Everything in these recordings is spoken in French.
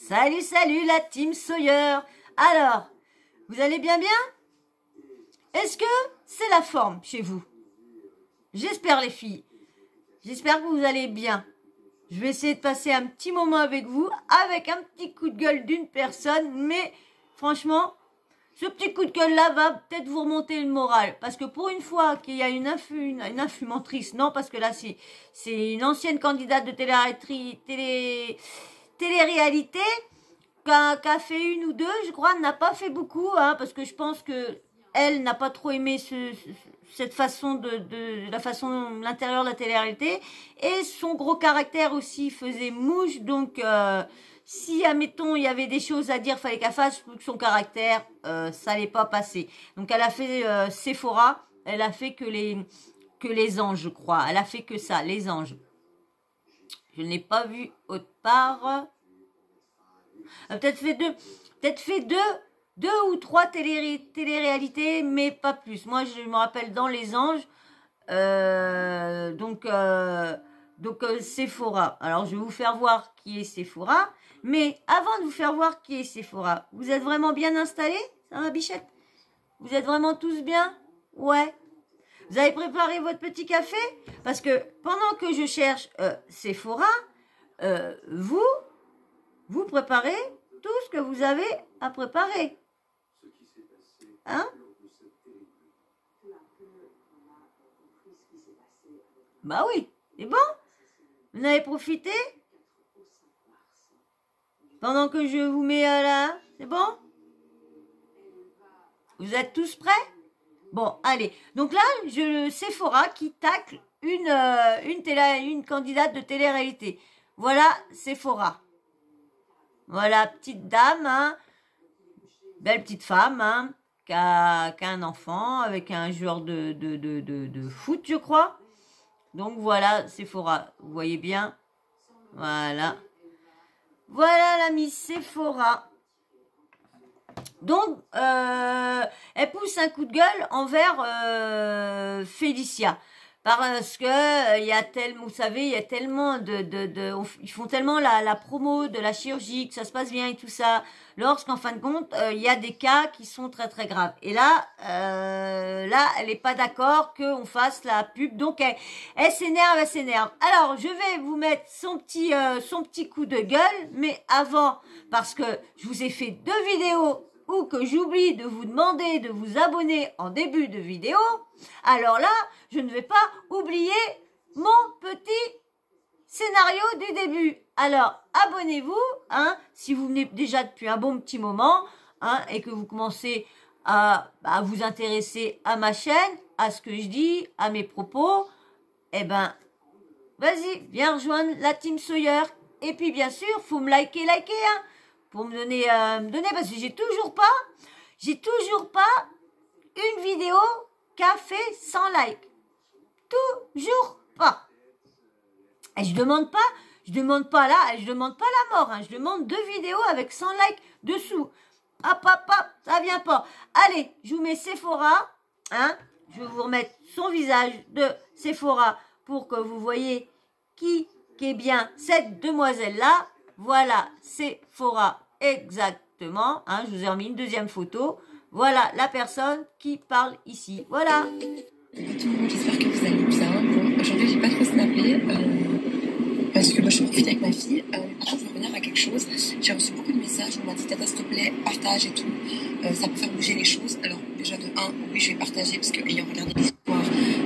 Salut, salut la team Sawyer. Alors, vous allez bien bien? Est-ce que c'est la forme chez vous? J'espère les filles. J'espère que vous allez bien. Je vais essayer de passer un petit moment avec vous, avec un petit coup de gueule d'une personne, mais franchement, ce petit coup de gueule-là va peut-être vous remonter le moral. Parce que pour une fois qu'il y a une influentrice, non, parce que là, c'est une ancienne candidate de télé-réalité, qui a fait une ou deux, je crois, n'a pas fait beaucoup, hein, parce que je pense que elle n'a pas trop aimé cette façon l'intérieur de la télé-réalité, et son gros caractère aussi faisait mouche, donc si, admettons, il y avait des choses à dire, fallait qu'elle fasse, que son caractère, ça allait pas passer. Donc elle a fait Sephora, elle a fait que les anges, je crois, elle a fait que ça, les anges. Je n'ai pas vu autre part. Peut-être fait deux ou trois télé-réalités, mais pas plus. Moi, je me rappelle dans Les Anges, donc Sephora. Alors, je vais vous faire voir qui est Sephora. Mais avant de vous faire voir qui est Sephora, vous êtes vraiment bien installés? Ça va, Bichette? Vous êtes vraiment tous bien? Ouais. Vous avez préparé votre petit café? Parce que pendant que je cherche Sephora, vous préparez tout ce que vous avez à préparer. Hein? Bah oui, c'est bon? Vous en avez profité? Pendant que je vous mets là, c'est bon? Vous êtes tous prêts? Bon, allez. Donc là, Sephora qui tacle une candidate de télé-réalité. Voilà Sephora. Voilà, petite dame, hein, belle petite femme, hein, qui a un enfant avec un joueur de foot, je crois. Donc voilà, Sephora, vous voyez bien. Voilà. Voilà la Miss Sephora. Donc, elle pousse un coup de gueule envers Félicia. Parce que il y a tellement, vous savez, il y a tellement ils font tellement la promo de la chirurgie, que ça se passe bien et tout ça, lorsqu'en fin de compte, il y a des cas qui sont très très graves. Et là, elle n'est pas d'accord qu'on fasse la pub, donc elle s'énerve. Alors, je vais vous mettre son petit coup de gueule, mais avant, parce que je vous ai fait 2 vidéos ou que j'oublie de vous demander de vous abonner en début de vidéo, alors là, je ne vais pas oublier mon petit scénario du début. Alors, abonnez-vous, hein, si vous venez déjà depuis un bon petit moment, hein, et que vous commencez à vous intéresser à ma chaîne, à ce que je dis, à mes propos, eh ben, vas-y, viens rejoindre la team Sawyer. Et puis, bien sûr, faut me liker, hein, pour me donner, parce que j'ai toujours pas une vidéo qu'a fait 100 likes. Toujours pas. Et je demande pas la mort, hein. Je demande 2 vidéos avec 100 likes dessous. Hop, ça vient pas. Allez, je vous mets Sephora, hein. Je vais vous remettre son visage de Sephora pour que vous voyez qui est bien cette demoiselle-là. Voilà, Sephora, exactement, hein. Je vous ai remis une deuxième photo. Voilà la personne qui parle ici. Voilà. Bonjour tout le monde, j'espère que vous allez bien. Bon, aujourd'hui, j'ai pas trop snappé parce que moi, je suis profite avec ma fille. Par contre, je veux revenir à quelque chose. J'ai reçu beaucoup de messages. On m'a dit, Tata, s'il te plaît, partage et tout. Ça peut faire bouger les choses. Alors, déjà, de 1, oui, je vais partager parce que, ayant regardé l'histoire,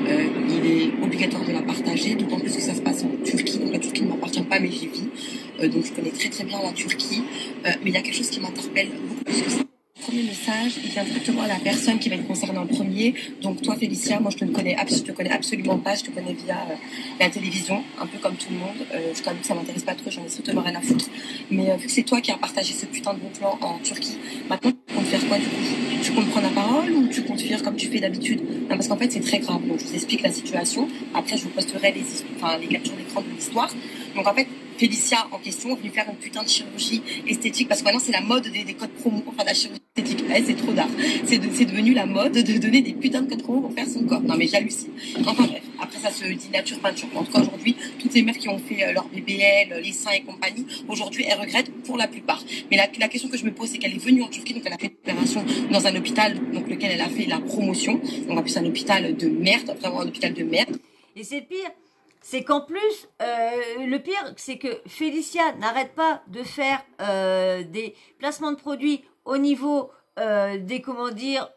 il est obligatoire de la partager. D'autant plus que ça se passe en Turquie. Donc, la Turquie ne m'appartient pas, mais j'y vis. Donc, je connais très très bien la Turquie. Mais il y a quelque chose qui m'interpelle beaucoup plus que ça. Le premier message, il vient directement à la personne qui va être concernée en premier. Donc toi, Félicia, moi je te connais absolument pas. Je te connais via la télévision, un peu comme tout le monde. Je t'avoue que ça m'intéresse pas trop, j'en ai strictement rien à foutre. Mais vu que c'est toi qui as partagé ce putain de bon plan en Turquie, maintenant tu comptes faire quoi du coup? Tu comptes prendre la parole ou tu comptes faire comme tu fais d'habitude? Non, parce qu'en fait c'est très grave. Donc je vous explique la situation. Après je vous posterai les captures d'écran de l'histoire. Donc en fait, Félicia en question est venue faire une putain de chirurgie esthétique parce que maintenant c'est la mode des codes promo pour faire de la chirurgie esthétique. C'est trop d'art. C'est devenu la mode de donner des putains de codes promo pour faire son corps. Non mais j'hallucine. Enfin bref. après ça se dit nature peinture. En tout cas aujourd'hui, toutes les mères qui ont fait leur BBL, les seins et compagnie, aujourd'hui elles regrettent pour la plupart. Mais la question que je me pose, c'est qu'elle est venue en Turquie, donc elle a fait une opération dans un hôpital, donc lequel elle a fait la promotion. On va appeler ça un hôpital de merde, vraiment un hôpital de merde. Et c'est pire, c'est qu'en plus, le pire, c'est que Félicia n'arrête pas de faire des placements de produits au niveau des, comment dire,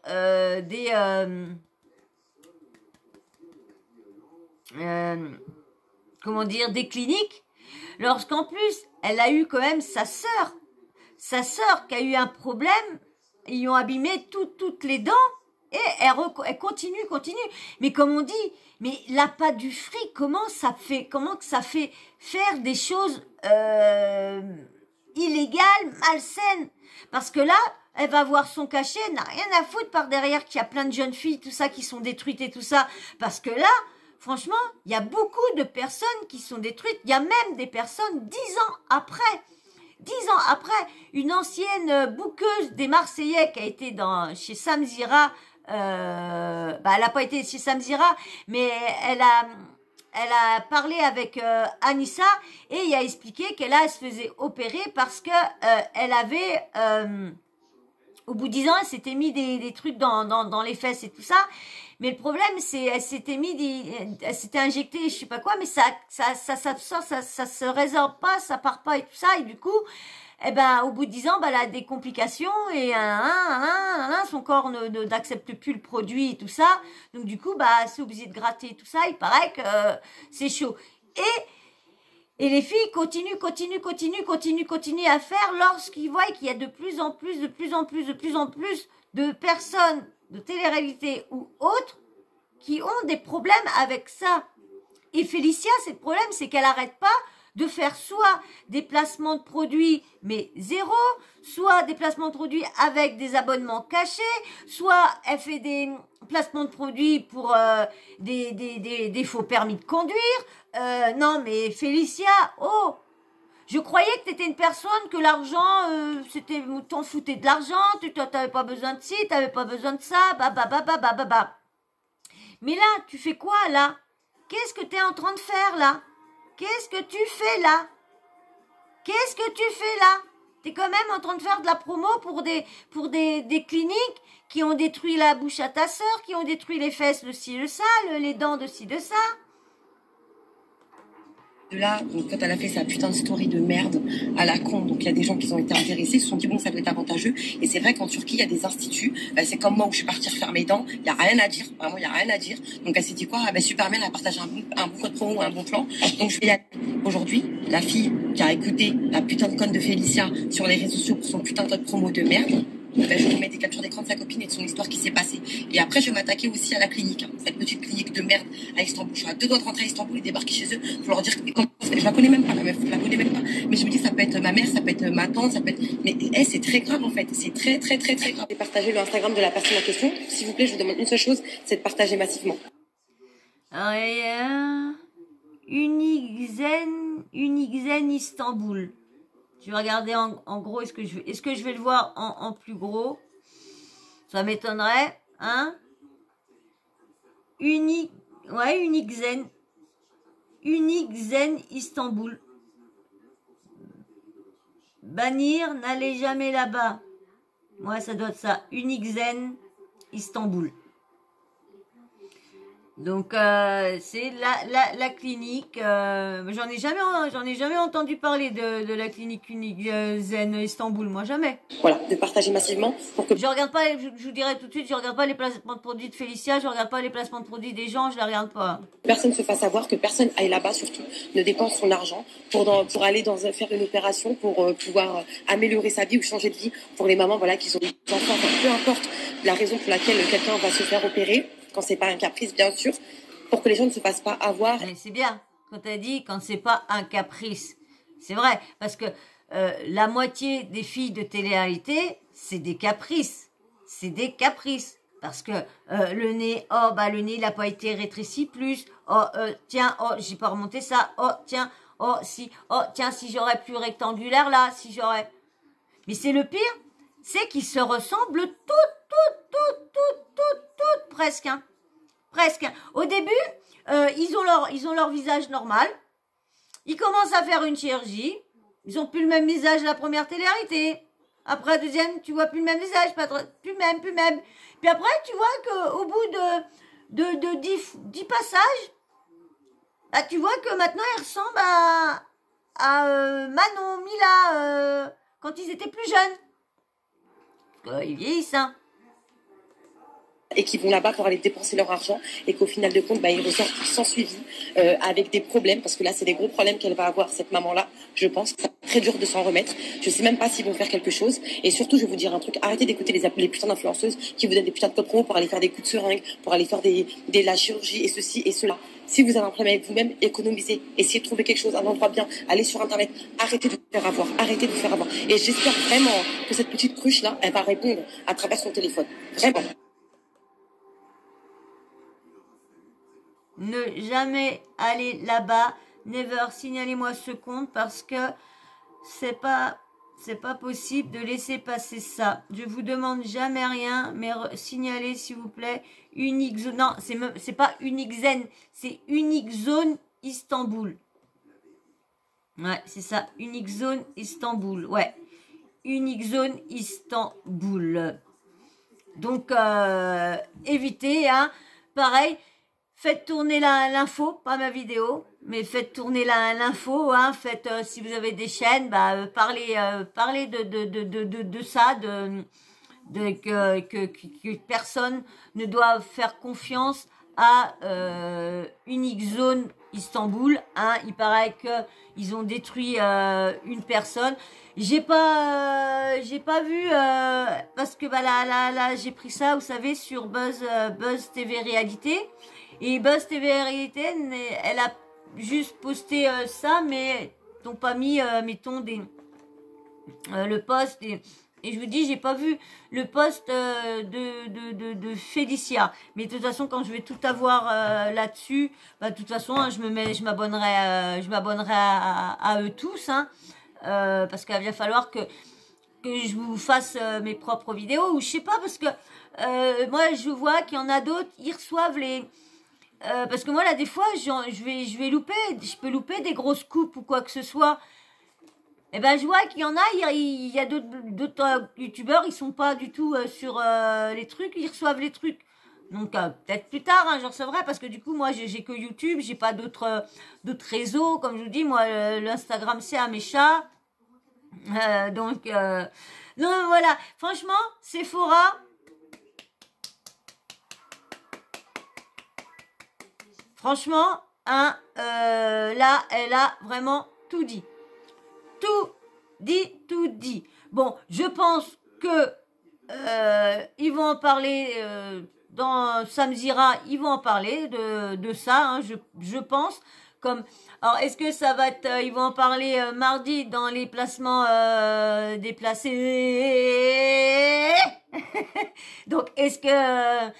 comment dire, des cliniques, lorsqu'en plus, elle a eu quand même sa sœur qui a eu un problème, ils ont abîmé toutes les dents, et elle continue. Mais comme on dit, mais la pâte du fric, comment que ça fait faire des choses illégales, malsaines? Parce que là, elle va voir son cachet, elle n'a rien à foutre par derrière qu'il y a plein de jeunes filles, tout ça, qui sont détruites et tout ça. Parce que là, franchement, il y a beaucoup de personnes qui sont détruites. Il y a même des personnes 10 ans après, une ancienne bouqueuse des Marseillais qui a été chez Samzira, elle n'a pas été chez Samzira, mais elle a parlé avec Anissa et il a expliqué qu'elle se faisait opérer parce que elle avait, au bout de 10 ans, elle s'était mis des trucs dans les fesses et tout ça. Mais le problème, c'est elle s'était injectée, je sais pas quoi, mais ça se résorbe pas, ça part pas et tout ça. Et du coup, eh ben, au bout de 10 ans, elle a des complications et son corps n'accepte plus le produit et tout ça. Donc du coup, c'est obligé de gratter et tout ça. Il paraît que c'est chaud. Et les filles continuent à faire lorsqu'ils voient qu'il y a de plus en plus de personnes de télé-réalité ou autres qui ont des problèmes avec ça. Et Félicia, c'est le problème, c'est qu'elle n'arrête pas de faire soit des placements de produits, mais zéro, soit des placements de produits avec des abonnements cachés, soit elle fait des placements de produits pour des faux permis de conduire. Non, mais Félicia, oh, je croyais que tu étais une personne que l'argent, t'en foutais de l'argent, tu n'avais pas besoin de ci, tu n'avais pas besoin de ça, Mais là, tu fais quoi, là? Qu'est-ce que tu es en train de faire, là? Qu'est-ce que tu fais, là? Qu'est-ce que tu fais, là? Tu es quand même en train de faire de la promo pour des cliniques qui ont détruit la bouche à ta sœur, qui ont détruit les fesses de ci, de ça, les dents de ci, de ça. De là, donc, quand elle a fait sa putain de story de merde à la con, donc il y a des gens qui ont été intéressés, se sont dit bon, ça doit être avantageux. Et c'est vrai qu'en Turquie, il y a des instituts, c'est comme moi où je suis partie refaire mes dents, il n'y a rien à dire, vraiment, il n'y a rien à dire. Donc elle s'est dit quoi? Superman a partagé un bon code promo, un bon plan, donc je vais y aller. Aujourd'hui, la fille qui a écouté la putain de conne de Félicia sur les réseaux sociaux pour son putain de code promo de merde, je lui mets des captures d'écran de sa copine et de son histoire qui s'est passée. Et après, je vais m'attaquer aussi à la clinique, cette petite clinique de merde à Istanbul. Je suis à 2 doigts de rentrer à Istanbul et débarquer chez eux pour leur dire que je la connais même pas, la meuf, je la connais même pas. Mais je me dis, ça peut être ma mère, ça peut être ma tante, ça peut être. Mais c'est très grave en fait, c'est très grave. Et partager le Instagram de la personne en question. S'il vous plaît, je vous demande une seule chose, c'est de partager massivement. Unixen Istanbul. Je vais regarder en gros, est-ce que je vais le voir en plus gros? Ça m'étonnerait, hein? Unixen Istanbul. Bannir, n'allez jamais là-bas. Ouais, ça doit être ça. Unixen Istanbul. Donc c'est la clinique. J'en ai jamais entendu parler de la clinique Unixen Istanbul, moi jamais. Voilà, de partager massivement pour que. Je regarde pas. Je vous dirai tout de suite, je regarde pas les placements de produits de Félicia, je regarde pas les placements de produits des gens, je les regarde pas. Personne se fasse savoir, que personne aille là-bas surtout, ne dépense son argent pour aller faire une opération pour pouvoir améliorer sa vie ou changer de vie pour les mamans voilà qui sont des enfants. Enfin, peu importe la raison pour laquelle quelqu'un va se faire opérer. Quand c'est pas un caprice, bien sûr, pour que les gens ne se fassent pas avoir. Mais c'est bien, quand tu as dit, quand c'est pas un caprice. C'est vrai, parce que la moitié des filles de télé-réalité, c'est des caprices. C'est des caprices. Parce que le nez, le nez, il n'a pas été rétréci plus. Tiens, j'ai pas remonté ça. Tiens, si j'aurais plus rectangulaire là, si j'aurais. Mais c'est le pire, c'est qu'ils se ressemblent toutes, presque. Presque. Au début, Ils ont leur visage normal. Ils commencent à faire une chirurgie. Ils ont plus le même visage la première télé-réalité. Après, deuxième, tu vois plus le même visage, plus le même, plus le même. Puis après, tu vois qu'au bout de 10 passages, bah, tu vois que maintenant, ils ressemblent à Manon, Mila, quand ils étaient plus jeunes. Parce qu'ils vieillissent, hein. Et qui vont là-bas pour aller dépenser leur argent et qu'au final de compte, bah, ils ressortent sans suivi, avec des problèmes, parce que là, c'est des gros problèmes qu'elle va avoir, cette maman-là, je pense. C'est très dur de s'en remettre. Je sais même pas s'ils vont faire quelque chose. Et surtout, je vais vous dire un truc, arrêtez d'écouter les putains d'influenceuses qui vous donnent des putains de code promo pour aller faire des coups de seringue, pour aller faire la chirurgie et ceci et cela. Si vous avez un problème avec vous-même, économisez, essayez de trouver quelque chose, un endroit bien, allez sur Internet, arrêtez de vous faire avoir, arrêtez de vous faire avoir. Et j'espère vraiment que cette petite cruche-là, elle va répondre à travers son téléphone. Vraiment. Ne jamais aller là-bas. Never, signalez-moi ce compte parce que c'est pas possible de laisser passer ça. Je vous demande jamais rien, mais signalez s'il vous plaît. Unique zone. Non, c'est pas Unique Zen, c'est Unique Zone Istanbul. Ouais, c'est ça. Unique Zone Istanbul. Ouais. Unique Zone Istanbul. Donc, évitez, hein. Pareil. Faites tourner l'info, pas ma vidéo, mais faites tourner l'info, hein. Faites, si vous avez des chaînes, bah, parlez de ça, que personne ne doit faire confiance à Unique Zone Istanbul, hein. Il paraît que ils ont détruit une personne. J'ai pas vu parce que bah là j'ai pris ça, vous savez, sur Buzz TV Réalité. Et Buzz TV Réalité, elle a juste posté ça, mais t'ont pas mis, mettons, le post. Et je vous dis, j'ai pas vu le post de Félicia. Mais de toute façon, quand je vais tout avoir là-dessus, bah, de toute façon, hein, je m'abonnerai à eux tous, hein, parce qu'il va bien falloir que je vous fasse mes propres vidéos, ou je sais pas, parce que moi, je vois qu'il y en a d'autres, ils reçoivent les... parce que moi là des fois je vais louper, je peux louper des grosses coupes ou quoi que ce soit. Et ben je vois qu'il y en a, il y a d'autres youtubeurs, ils sont pas du tout sur les trucs, ils reçoivent les trucs. Donc peut-être plus tard, hein, j'en recevrai, parce que du coup moi j'ai que YouTube, j'ai pas d'autres réseaux, comme je vous dis, moi l'Instagram c'est à mes chats. Donc non voilà, franchement Sephora. Franchement, hein, là, elle a vraiment tout dit. Tout dit. Bon, je pense que ils vont en parler dans Samzira, ils vont en parler de ça, hein, je pense. Comme, alors, est-ce que ça va être, ils vont en parler mardi dans les placements déplacés. Donc, est-ce que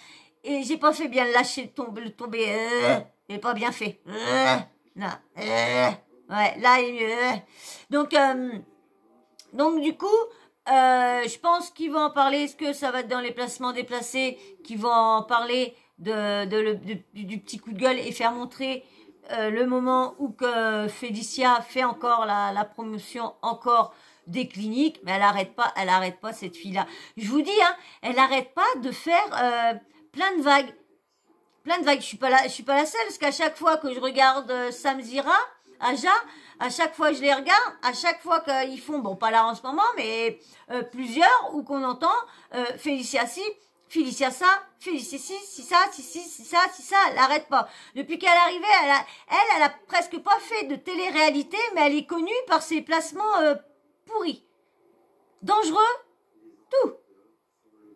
et j'ai pas fait bien lâcher le tomber. J'ai pas bien fait. Non. Ouais, là, donc du coup, je pense qu'ils vont en parler. Est-ce que ça va être dans les placements déplacés qu'ils vont en parler du petit coup de gueule et faire montrer le moment où que Félicia fait encore la promotion encore des cliniques, mais elle arrête pas cette fille-là. Je vous dis, hein, elle arrête pas de faire plein de vagues. Je suis pas la seule, parce qu'à chaque fois que je regarde Samzira, Aja, à chaque fois que je les regarde, à chaque fois qu'ils font, bon pas là en ce moment, mais plusieurs, où qu'on entend Félicia ci, Félicia ça, Félicia ci, ça, elle n'arrête pas. Depuis qu'elle est arrivée, elle a presque pas fait de télé-réalité, mais elle est connue par ses placements pourris. Dangereux, tout.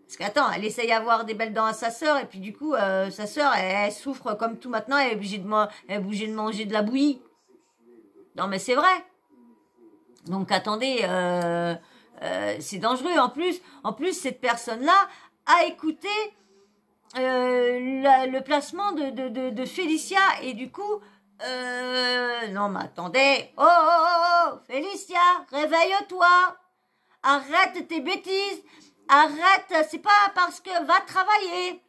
Parce qu'attends, elle essaye d'avoir des belles dents à sa sœur, et puis du coup, sa sœur, elle souffre comme tout maintenant, elle est obligée de manger de la bouillie. Non mais c'est vrai. Donc attendez, c'est dangereux. En plus, cette personne-là a écouté le placement de Félicia, et du coup, non mais attendez, oh, Félicia, réveille-toi, arrête tes bêtises. Arrête, c'est pas parce que va travailler,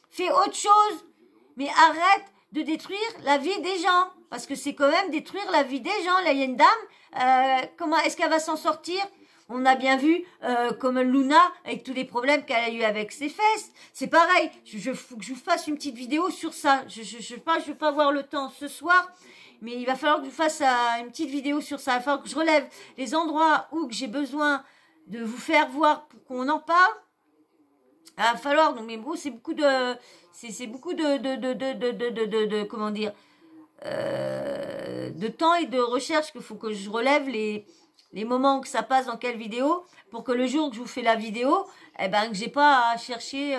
fais autre chose, mais arrête de détruire la vie des gens. Parce que c'est quand même détruire la vie des gens. Là, il y a une dame, comment est-ce qu'elle va s'en sortir? On a bien vu comme Luna, avec tous les problèmes qu'elle a eu avec ses fesses. C'est pareil, faut que je vous fasse une petite vidéo sur ça. Je vais pas avoir le temps ce soir, mais il va falloir que je vous fasse une petite vidéo sur ça. Il va falloir que je relève les endroits où j'ai besoin de vous faire voir pour qu'on en parle. Il va falloir, donc, mais bon, c'est beaucoup de, comment dire, de temps et de recherche qu'il faut que je relève les moments où ça passe dans quelle vidéo, pour que le jour que je vous fais la vidéo, eh ben, que j'ai pas à chercher,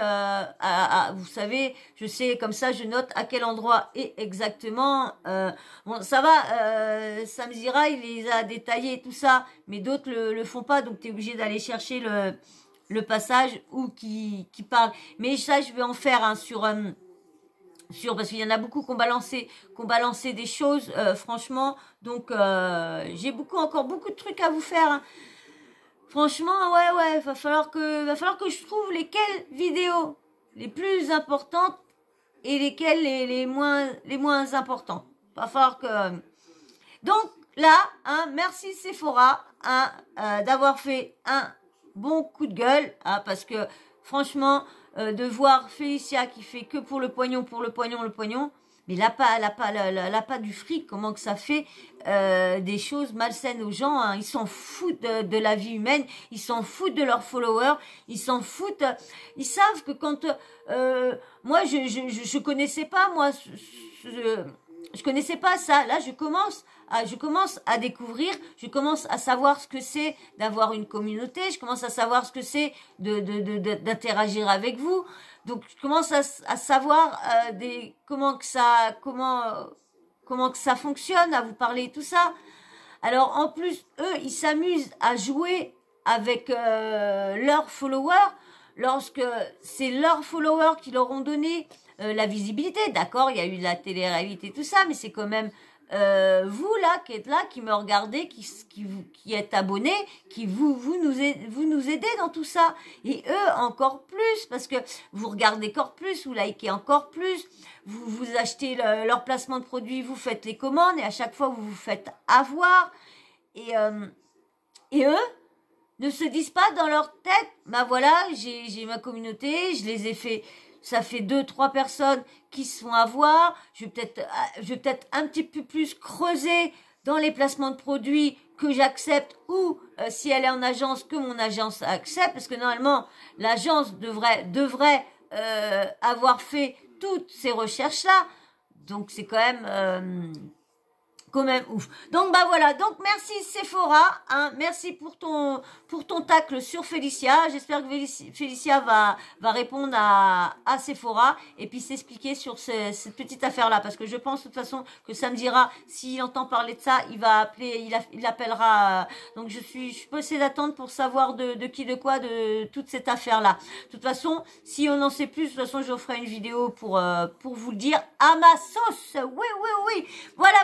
vous savez, je sais, comme ça, je note à quel endroit et exactement, bon, ça va, Sam Zira, il les a détaillés et tout ça, mais d'autres le font pas, donc tu es obligé d'aller chercher le passage où qui parle. Mais ça, je vais en faire parce qu'il y en a beaucoup qui ont balancé des choses, franchement. Donc, j'ai encore beaucoup de trucs à vous faire. Hein. Franchement, ouais, va falloir que je trouve lesquelles vidéos les plus importantes et lesquelles les moins importantes. Va falloir que. Donc là, hein, merci Sephora, hein, d'avoir fait un bon coup de gueule, hein, parce que franchement, de voir Félicia qui fait que pour le pognon, mais elle a pas du fric, comment que ça fait des choses malsaines aux gens, hein. Ils s'en foutent de la vie humaine, ils s'en foutent de leurs followers, ils s'en foutent, ils savent que quand moi je connaissais pas, moi je connaissais pas ça, là je commence à découvrir, je commence à savoir ce que c'est d'avoir une communauté, je commence à savoir ce que c'est d'interagir avec vous. Donc je commence à savoir comment que ça fonctionne, à vous parler et tout ça. Alors en plus, eux, ils s'amusent à jouer avec leurs followers lorsque c'est leurs followers qui leur ont donné la visibilité. D'accord, il y a eu de la télé-réalité, tout ça, mais c'est quand même vous là qui êtes là, qui me regardez, qui êtes abonnés, qui vous nous aidez dans tout ça, et eux encore plus, parce que vous regardez encore plus, vous likez encore plus, vous achetez leur placement de produits, vous faites les commandes, et à chaque fois vous vous faites avoir, et eux ne se disent pas dans leur tête, bah voilà, j'ai ma communauté, je les ai fait. Ça fait 2-3 personnes qui se font avoir. Je vais peut-être un petit peu plus creuser dans les placements de produits que j'accepte ou si elle est en agence, que mon agence accepte. Parce que normalement, l'agence devrait avoir fait toutes ces recherches-là. Donc, c'est quand même ouf. Donc bah voilà, donc merci Sephora, hein, merci pour ton tacle sur Félicia. J'espère que Félicia va répondre à Sephora et puis s'expliquer sur cette petite affaire là, parce que je pense de toute façon que ça me dira, s'il entend parler de ça, il va appeler, il appellera. Donc je peux essayer d'attendre pour savoir de qui, de quoi, de toute cette affaire là. De toute façon, si on en sait plus, de toute façon je ferai une vidéo pour vous le dire à ma sauce. Oui. Voilà.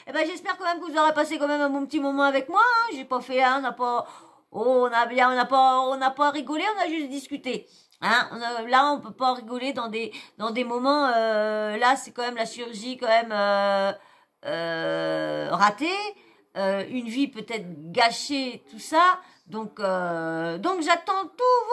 Eh ben, j'espère quand même que vous aurez passé quand même un bon petit moment avec moi, hein. J'ai pas fait, hein, on n'a pas rigolé, on a juste discuté. Hein, là, on peut pas rigoler dans des moments, là, c'est quand même la chirurgie, quand même, ratée, une vie peut-être gâchée, tout ça. Donc j'attends tous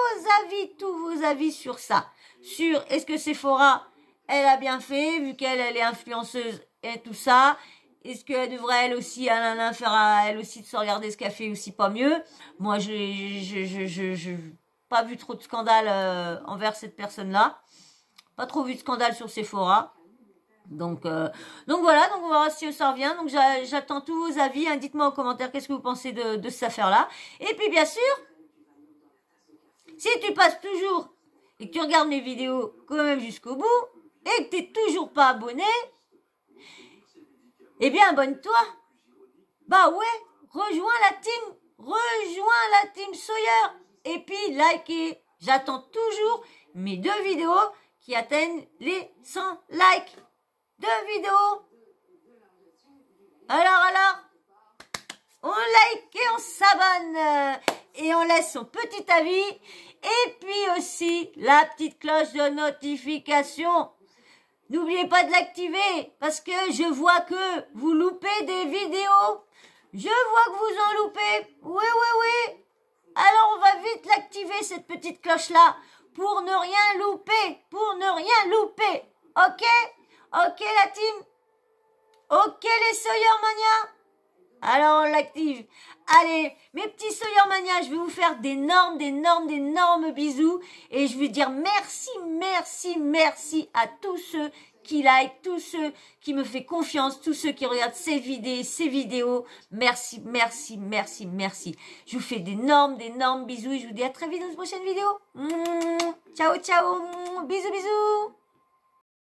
vos avis sur ça. Sur, est-ce que Sephora, elle a bien fait, vu qu'elle est influenceuse et tout ça. Est-ce qu'elle devrait elle aussi faire à elle aussi de se regarder ce qu'elle fait aussi pas mieux? Moi, je pas vu trop de scandale envers cette personne-là. Pas trop vu de scandale sur Sephora. Donc voilà, donc on va voir si ça revient. Donc j'attends tous vos avis. Hein. Dites-moi en commentaire qu'est-ce que vous pensez de cette affaire-là. Et puis bien sûr, si tu passes toujours et que tu regardes mes vidéos quand même jusqu'au bout et que tu n'es toujours pas abonné, eh bien, abonne-toi. Bah ouais, rejoins la team Sawyer. Et puis, likez. J'attends toujours mes 2 vidéos qui atteignent les 100 likes. 2 vidéos. Alors, on like et on s'abonne. Et on laisse son petit avis. Et puis aussi, la petite cloche de notification. N'oubliez pas de l'activer parce que je vois que vous loupez des vidéos. Je vois que vous en loupez. Oui, oui, oui. Alors on va vite l'activer, cette petite cloche-là, pour ne rien louper. Pour ne rien louper. Ok? Ok la team? Ok les Sawyermania? Alors on l'active. Allez, mes petits Sawyermania, je vais vous faire d'énormes bisous. Et je vais dire merci à tous ceux qui like, tous ceux qui me font confiance, tous ceux qui regardent ces vidéos. Merci. Je vous fais d'énormes bisous et je vous dis à très vite dans une prochaine vidéo. Ciao, bisous.